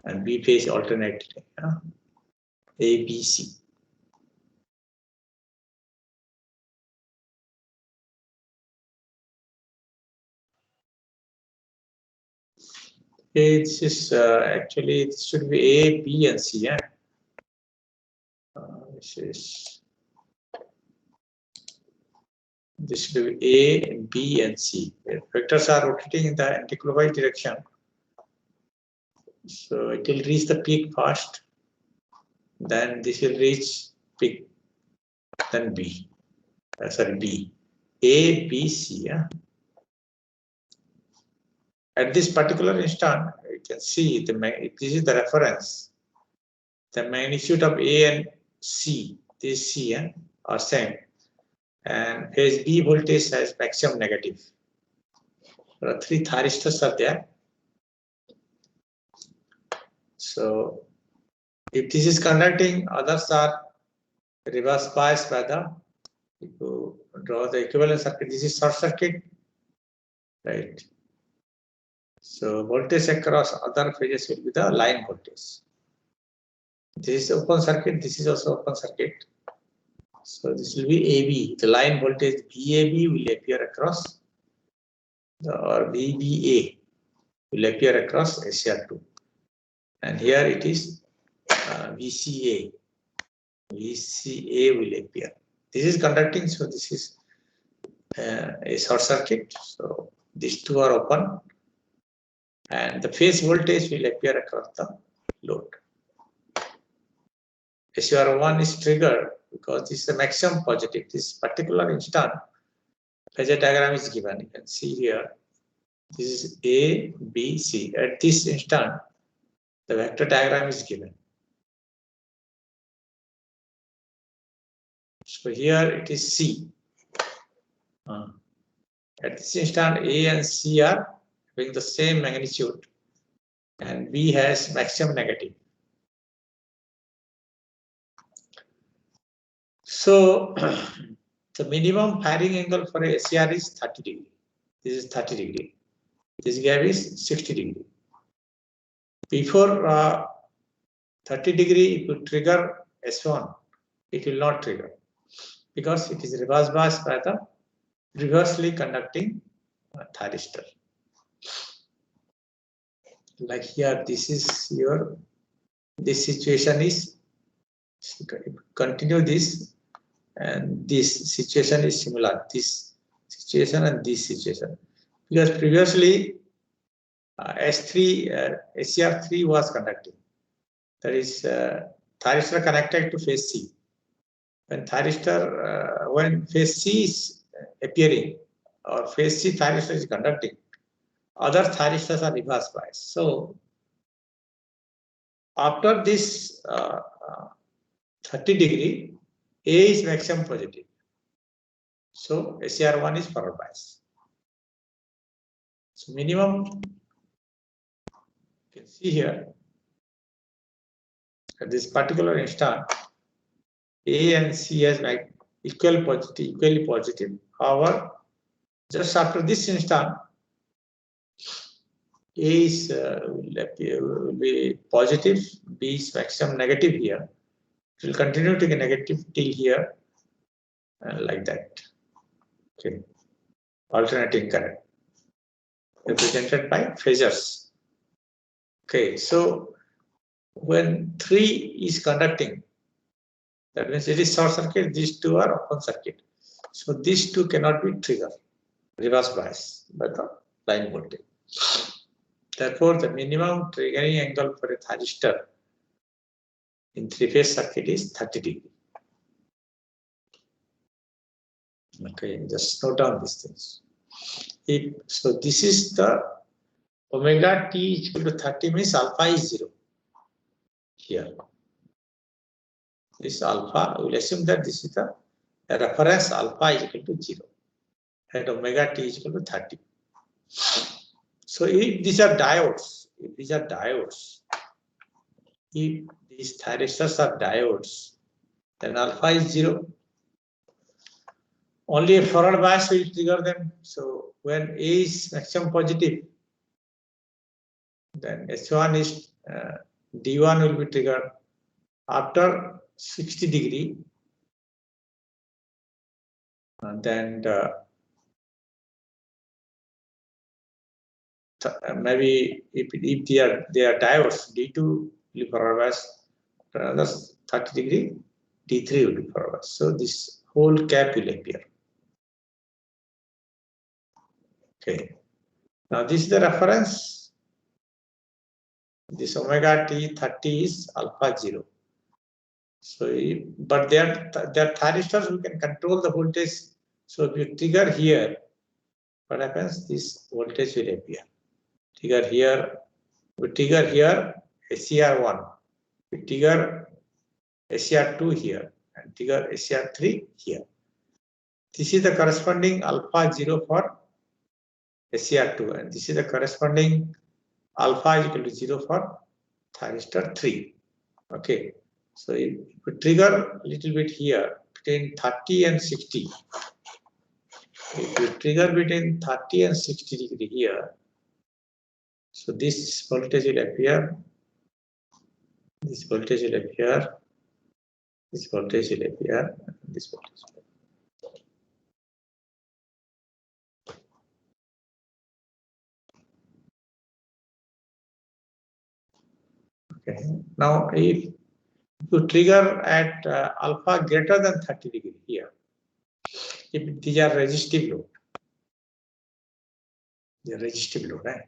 and B phase alternately. A, B, C. Okay, this is actually this should be A, B, and C. Yeah. This should be A, B, and C. Vectors are rotating in the anticlockwise direction. So it will reach the peak first. Then this will reach peak. Then B. Sorry, B. A, B, C. Yeah. At this particular instant, you can see this is the reference. The magnitude of A and C, this C, are same. And phase B voltage has maximum negative. There are 3 thyristors are there. So if this is conducting, others are reverse biased by the, if you draw the equivalent circuit, this is short circuit, right? So voltage across other phases will be the line voltage. This is open circuit, this is also open circuit. So this will be AB. The line voltage VAB will appear across, or VBA will appear across SCR2. And here it is VCA. VCA will appear. This is conducting, so this is a short circuit. So these two are open, and the phase voltage will appear across the load. SCR1 is triggered because this is the maximum positive. This particular instant, phasor diagram is given. You can see here. This is A, B, C. At this instant, the vector diagram is given. So here it is C. At this instant, A and C are having the same magnitude, and B has maximum negative. So the minimum firing angle for a SCR is 30 degree. This is 30 degree. This gap is 60 degree. Before 30 degree, if you trigger S1, it will not trigger because it is reverse biased by the reversely conducting thyristor. Like here, this is your, this situation is, continue this, and this situation is similar, this situation and this situation. Because previously SCR3 was conducting. That is thyristor connected to phase C. When thyristor, when phase C is appearing, or phase C thyristor is conducting, other thyristors are reverse biased. So after this 30 degree, A is maximum positive. So SCR1 is forward bias. So minimum, you can see here, at this particular instant, A and C has like equally positive. However, just after this instant, A is will be positive, B is maximum negative here. It will continue to be negative till here, like that. Okay, alternating current represented by phasors. Okay, so when 3 is conducting, that means it is short circuit, these two are open circuit. So these two cannot be triggered, reverse bias by the line voltage. Therefore, the minimum triggering angle for a thyristor in 3-phase circuit is 30 degree. Okay, just note down these things. So this is the omega t is equal to 30 means alpha is 0 here. This alpha, we will assume that this is the reference alpha is equal to 0 and omega t is equal to 30. So if these are diodes, if these thyristors are diodes, then alpha is 0. Only a forward bias will trigger them. So when A is maximum positive, then S1 is D1 will be triggered after 60 degree, and then maybe if they are diodes, D2 will be forward bias, another 30 degree, D3 will be forward bias. So this whole cap will appear. Okay. Now this is the reference. This omega T30 is alpha 0. So, but there are thyristors who can control the voltage. So if you trigger here, what happens? This voltage will appear. Trigger here, we trigger here SCR1, we trigger SCR2 here, and trigger SCR3 here. This is the corresponding alpha 0 for SCR2, and this is the corresponding alpha is equal to 0 for thyristor 3. Okay, so if we trigger a little bit here between 30 and 60, if you trigger between 30 and 60 degree here, so this voltage will appear, this voltage will appear, this voltage will appear, this voltage will appear. Okay. Now, if you trigger at alpha greater than 30 degree here, if these are resistive load, they are resistive load, right?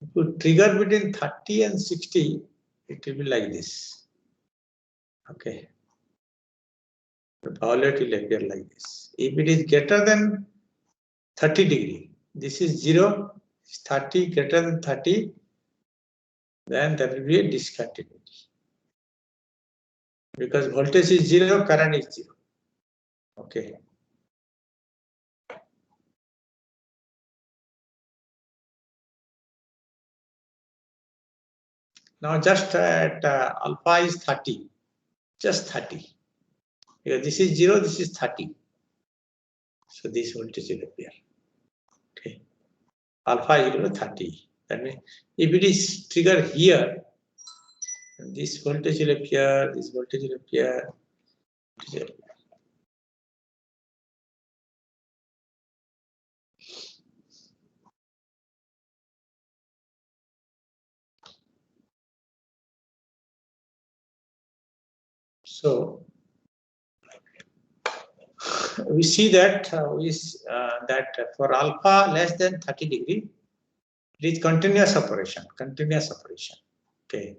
If you trigger between 30 and 60, it will be like this. Okay. The violet will appear like this. If it is greater than 30 degree, this is 0, 30 greater than 30, then there will be a discontinuity. Because voltage is 0, current is 0. Okay. Now just at alpha is 30, just 30. Because this is 0, this is 30. So this voltage will appear. Okay. Alpha is equal to 30. That means if it is triggered here, this voltage will appear, this voltage will appear. So we see that for alpha less than 30 degree, it is continuous operation. Okay.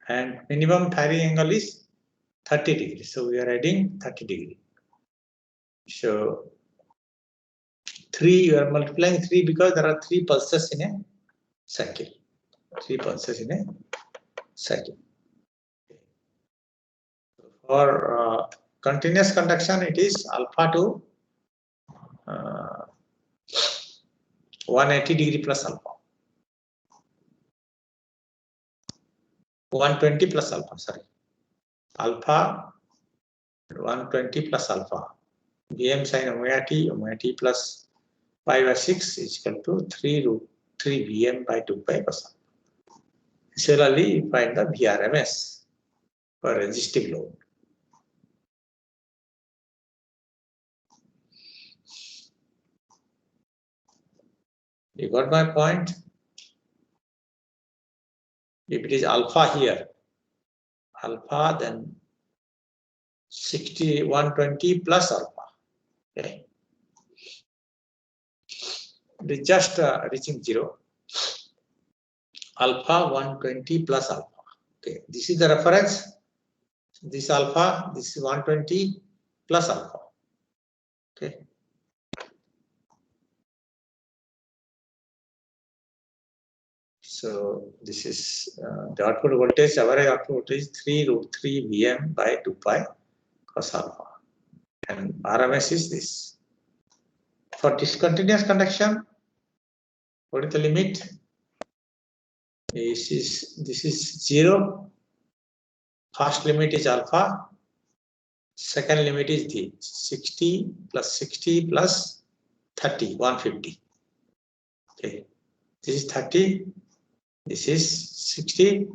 And minimum firing angle is 30 degree. So we are adding 30 degree. So 3, you are multiplying 3 because there are 3 pulses in a cycle. 3 pulses in a cycle. For continuous conduction, it is alpha to 180 degree plus alpha. 120 plus alpha, sorry. Alpha 120 plus alpha. Vm sin omega t plus pi by 6 is equal to 3 root 3 Vm by 2 pi cos alpha. Similarly, find the Vrms for resistive load. You got my point? If it is alpha here, alpha then 60, 120 plus alpha. Okay. It is just reaching 0. Alpha 120 plus alpha. Okay. This is the reference. This alpha, this is 120 plus alpha. Okay. So this is the output voltage, average output voltage 3 root 3 Vm by 2 pi cos alpha. And RMS is this. For discontinuous conduction, what is the limit? This is 0. First limit is alpha. Second limit is the 60 plus 30, 150. Okay. This is 30. This is 60.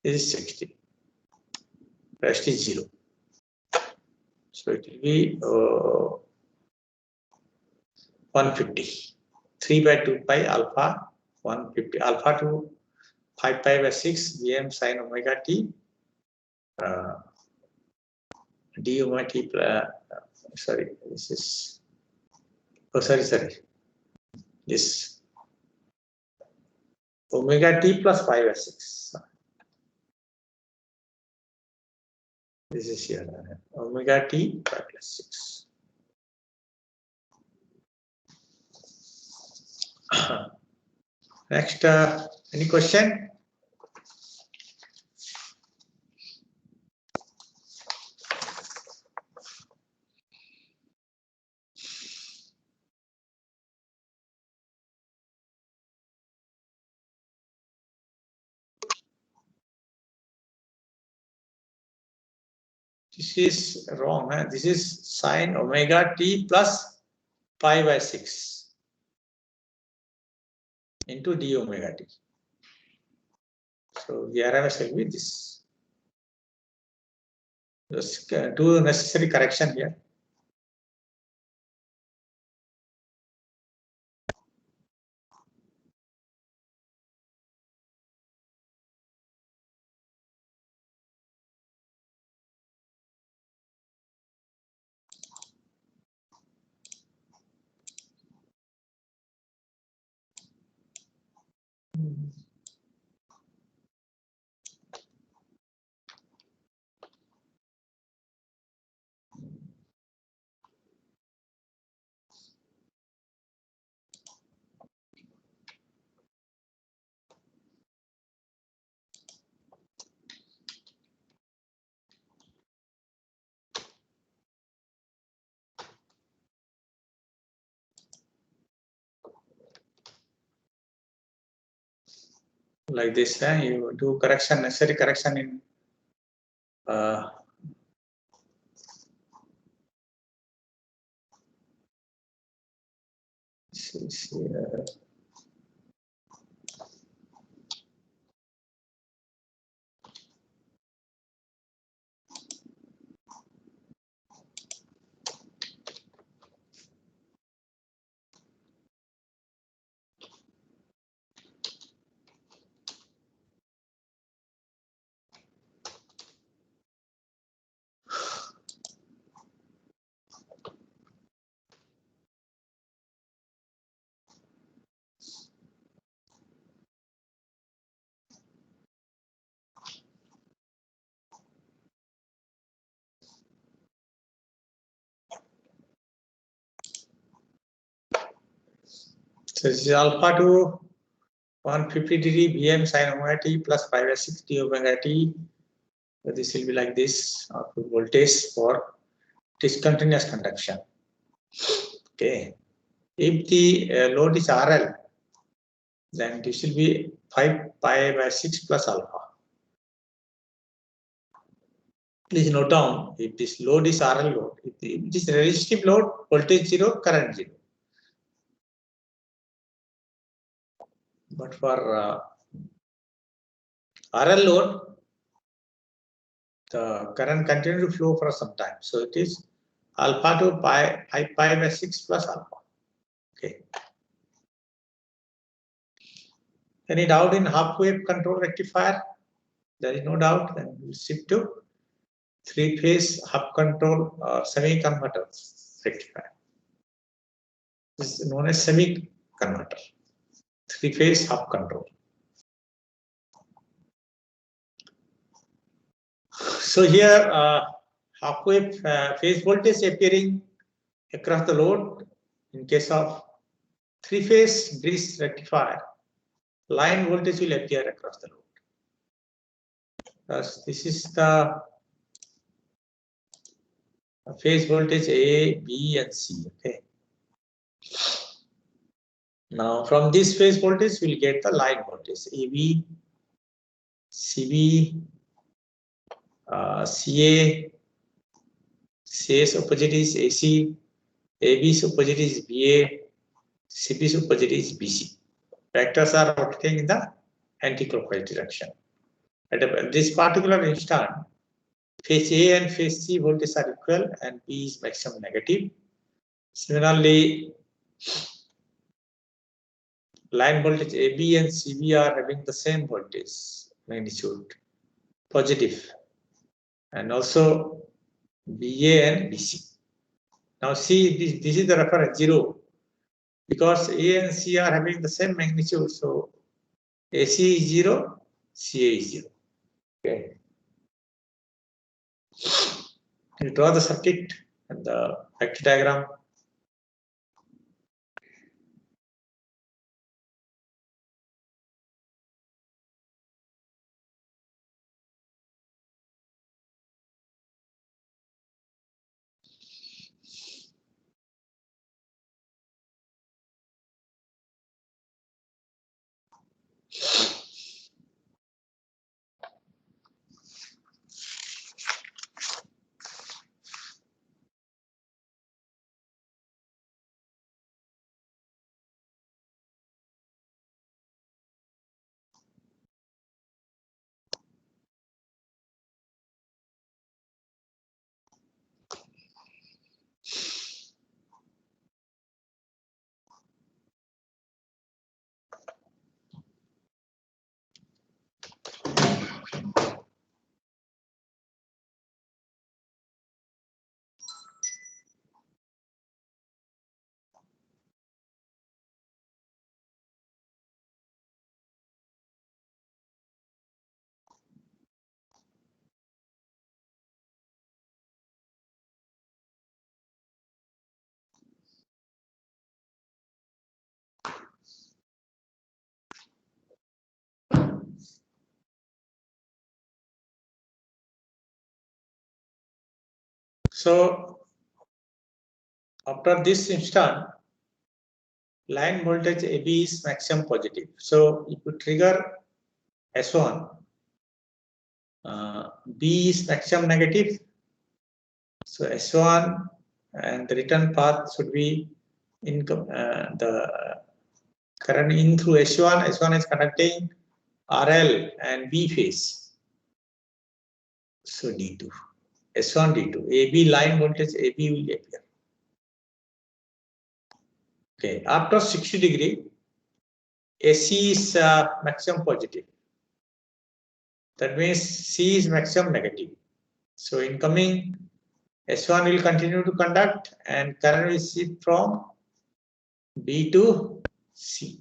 This is 60. Rest is 0. So it will be 150. 3 by 2 pi alpha 150 alpha to 5 pi by 6 Vm sin omega t d omega t sorry, this is sorry, this omega t plus 5 by 6. This is here omega t 5 plus 6. Next, any question? This is wrong. This is sine omega t plus pi by 6 into d omega t. So the RMS will be this. Just do the necessary correction here. Like this, you do correction, necessary correction in so this is alpha to 150 degree Vm sin omega t plus 5 by 6 d omega t. So this will be like this output voltage for discontinuous conduction. Okay. If the load is RL, then this will be 5 pi by 6 plus alpha. Please note down, if this load is RL load, if it is resistive load, voltage 0, current 0. But for RL load, the current continue to flow for some time. So it is alpha to pi by 6 plus alpha. Okay. Any doubt in half wave control rectifier? There is no doubt. Then we'll shift to 3-phase half control or semi-converter rectifier. This is known as semi-converter. 3-phase half control. So here half wave phase voltage appearing across the load. In case of 3-phase bridge rectifier, line voltage will appear across the load. Thus, this is the phase voltage A, B, and C. Okay. Now, from this phase voltage, we'll get the line voltage AB, CB, CA. CA's opposite is AC. AB's opposite is BA. CB's opposite is BC. Vectors are rotating in the anticlockwise direction. At this particular instant, phase A and phase C voltages are equal and B is maximum negative. Similarly, line voltage AB and CB are having the same voltage magnitude, positive, and also BA and BC. Now see, this is the reference 0, because A and C are having the same magnitude, so AC is 0, CA is 0. Okay. You draw the circuit and the vector diagram. So after this instant, line voltage AB is maximum positive. So if you trigger S1, B is maximum negative. So S1 and the return path should be in the current in through S1. S1 is conducting RL and B phase. So D2, S1, D2, AB line voltage AB will appear. Okay, after 60 degree, AC is maximum positive. That means C is maximum negative. So incoming S1 will continue to conduct and current will shift from B to C.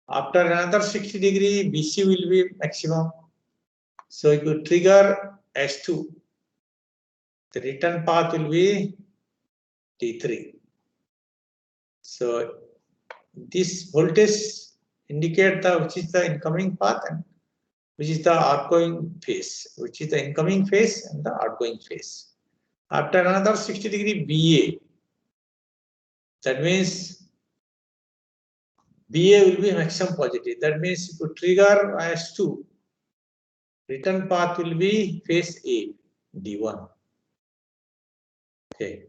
After another 60 degree, BC will be maximum. So if you trigger S2, the return path will be T3. So this voltage indicate which is the incoming path and which is the outgoing phase, which is the incoming phase and the outgoing phase. After another 60 degree BA, that means BA will be maximum positive. That means if you trigger S2, return path will be phase A, D1. Okay.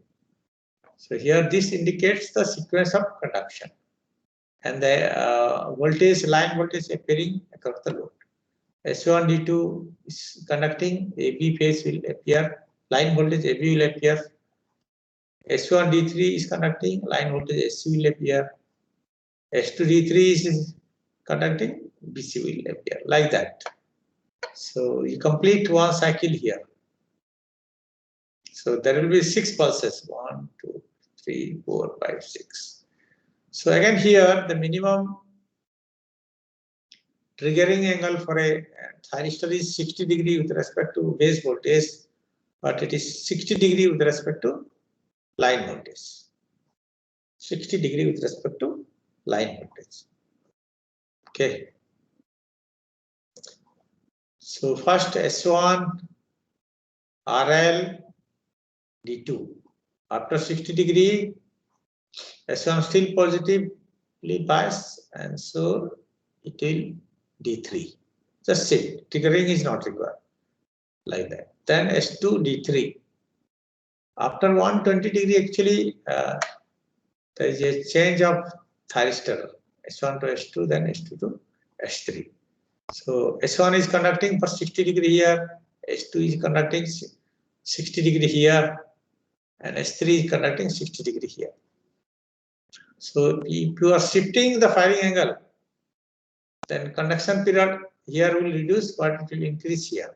So here this indicates the sequence of conduction and the voltage, line voltage appearing across the load. S1, D2 is conducting, AB phase will appear, line voltage AB will appear. S1, D3 is conducting, line voltage SC will appear. S2, D3 is conducting, BC will appear, like that. So you complete one cycle here. So there will be 6 pulses, 1, 2, 3, 4, 5, 6. So again here the minimum triggering angle for a thyristor is 60 degree with respect to base voltage, but it is 60 degree with respect to line voltage. 60 degree with respect to line voltage. Okay. So first S1, RL, D2. After 60 degree, S1 still positively biased, and so it will D3. Just it. Triggering is not required. Like that. Then S2, D3. After 120 degree, actually, there is a change of thyristor. S1 to S2, then S2 to S3. So S1 is conducting for 60 degree here, S2 is conducting 60 degree here, and S3 is conducting 60 degree here. So if you are shifting the firing angle, then conduction period here will reduce, but it will increase here.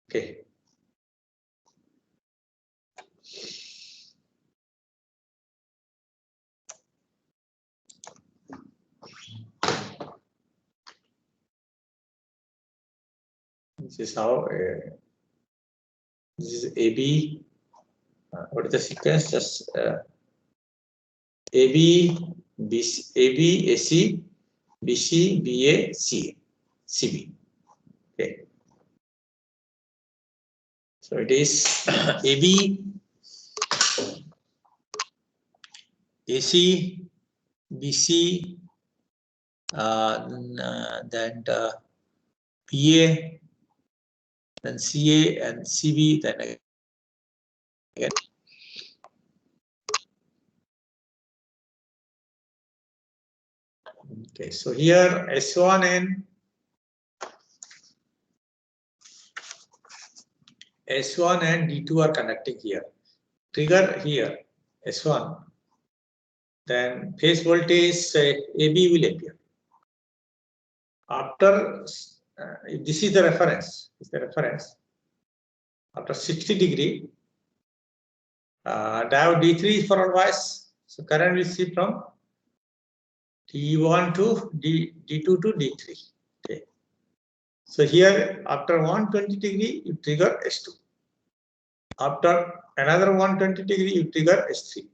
Okay. This is how this is AB. What is the sequence? Just AB, BC, AB, AC, BC, BA, CA, CB. Okay. So it is AB, AC, BC, then PA, then CA and CB, then again. Okay, so here S1 and D2 are connecting here. Trigger here S1, then phase voltage AB will appear. After this is the reference. After 60 degree, diode D3 is forward bias. So current will see from D1 to D2 to D3. Okay. So here after 120 degree, you trigger S2. After another 120 degree, you trigger S3.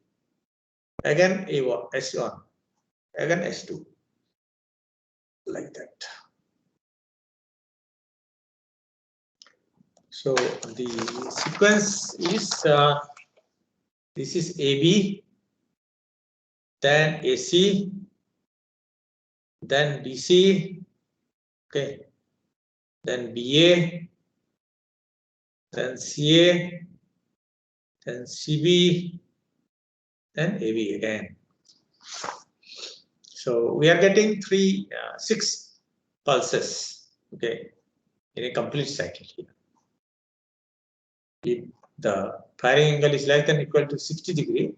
Again A1, S1, again S2. Like that. So the sequence is this is AB, then AC, then BC, okay, then BA, then CA, then CB, then AB again. So we are getting 6 pulses, okay, in a complete cycle here. If the firing angle is less than equal to 60 degree,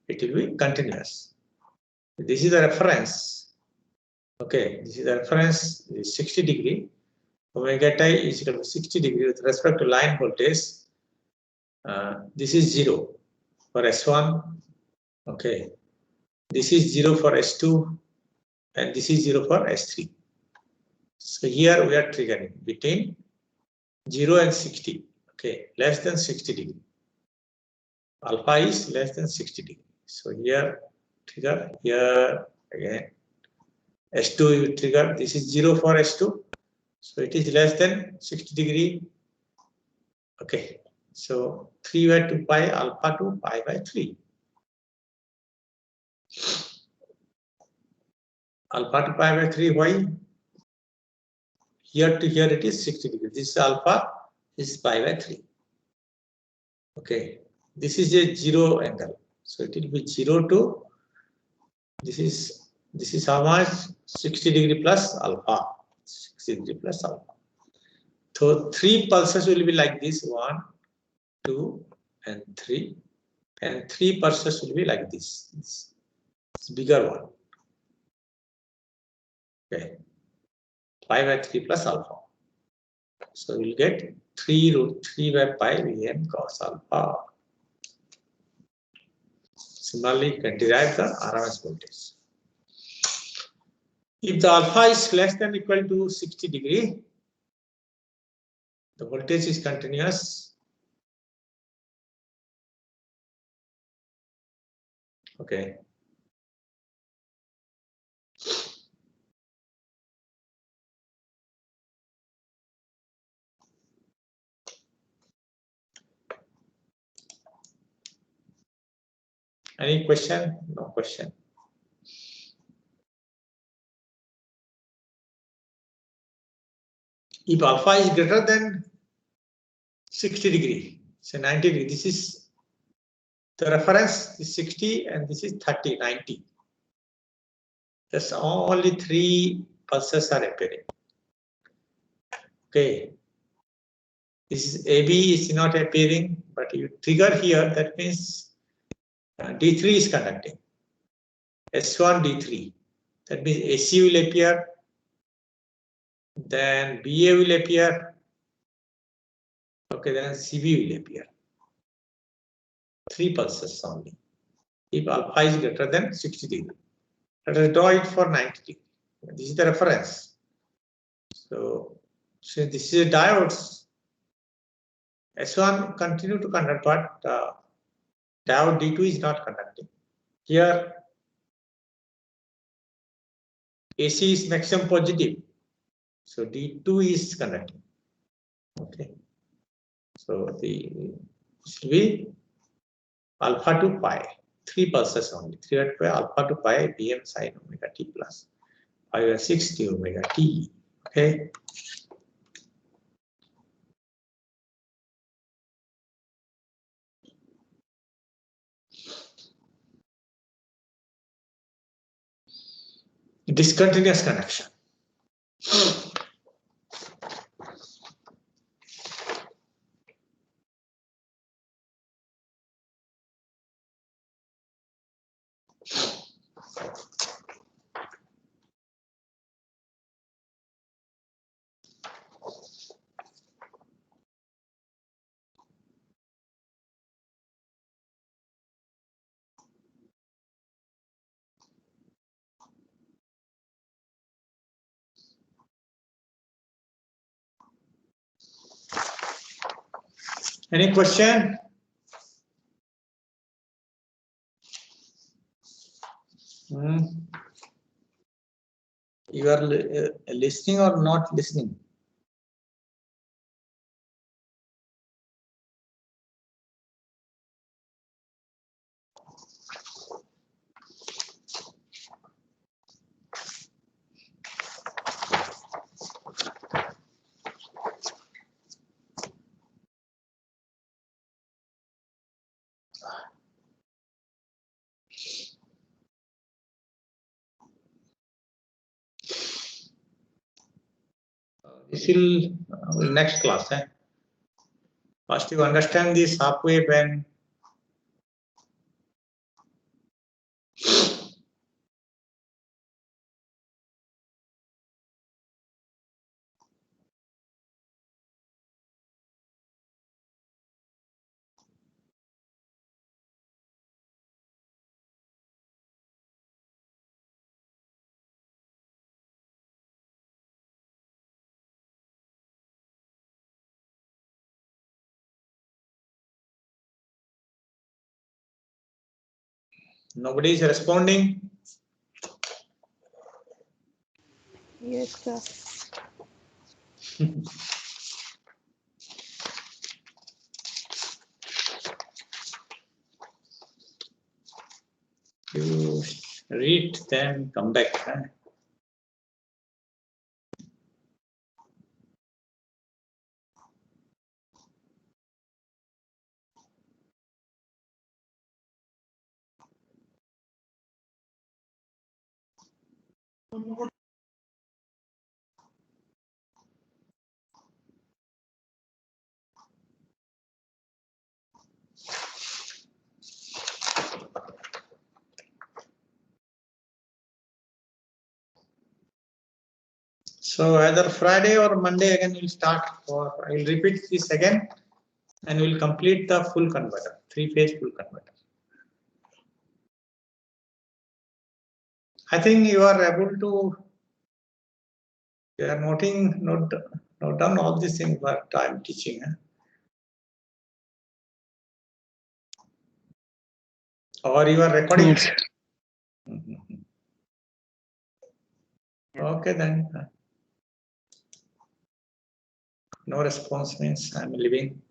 it will be continuous. This is the reference. Okay, this is the reference, is 60 degree. Omega t is equal to 60 degree with respect to line voltage. This is 0 for S1. Okay, this is 0 for S2, and this is 0 for S3. So here we are triggering between 0 and 60. Okay, less than 60 degree. Alpha is less than 60 degree. So here trigger, here again S2 you trigger. This is 0 for S2. So it is less than 60 degree. Okay. So 3 by 2 pi alpha to pi by 3. Alpha to pi by 3, why? Here to here it is 60 degree. This is alpha, this is pi by 3. Okay. This is a 0 angle. So it will be 0 to this is how much? 60 degree plus alpha. 60 degree plus alpha. So 3 pulses will be like this: 1, 2, and 3. And 3 pulses will be like this. This bigger one. Okay. Pi by 3 plus alpha. So we'll get 3 root 3 by pi Vm cos alpha. Similarly, you can derive the RMS voltage. If the alpha is less than or equal to 60 degree, the voltage is continuous. Okay. Any question? No question. If alpha is greater than 60 degree, say 90 degree, this is the reference is 60 and this is 30, 90. That's only 3 pulses are appearing. Okay. This is AB is not appearing, but you trigger here, that means D3 is conducting. S1, D3. That means AC will appear, then BA will appear, okay, then CB will appear. 3 pulses only. If alpha is greater than 60 degree. Let us draw it for 90 degree. This is the reference. So this is diodes. S1 continue to conduct, but diode D2 is not conducting. Here AC is maximum positive, so D2 is conducting. Okay, so the should be alpha to pi, 3 pulses only, 3 pi alpha to pi Bm sin omega t plus 5/60 omega t. Okay. Discontinuous connection. Any question? You are listening or not listening? This will next class. First you understand this halfway when nobody is responding. Yes, sir. You read, then come back. So either Friday or Monday again we'll start, or I will repeat this again and we'll complete the full converter, 3-phase full converter. I think you are able to, you are note down all these things what I'm teaching. Or you are recording. Yes. Okay then. No response means I'm leaving.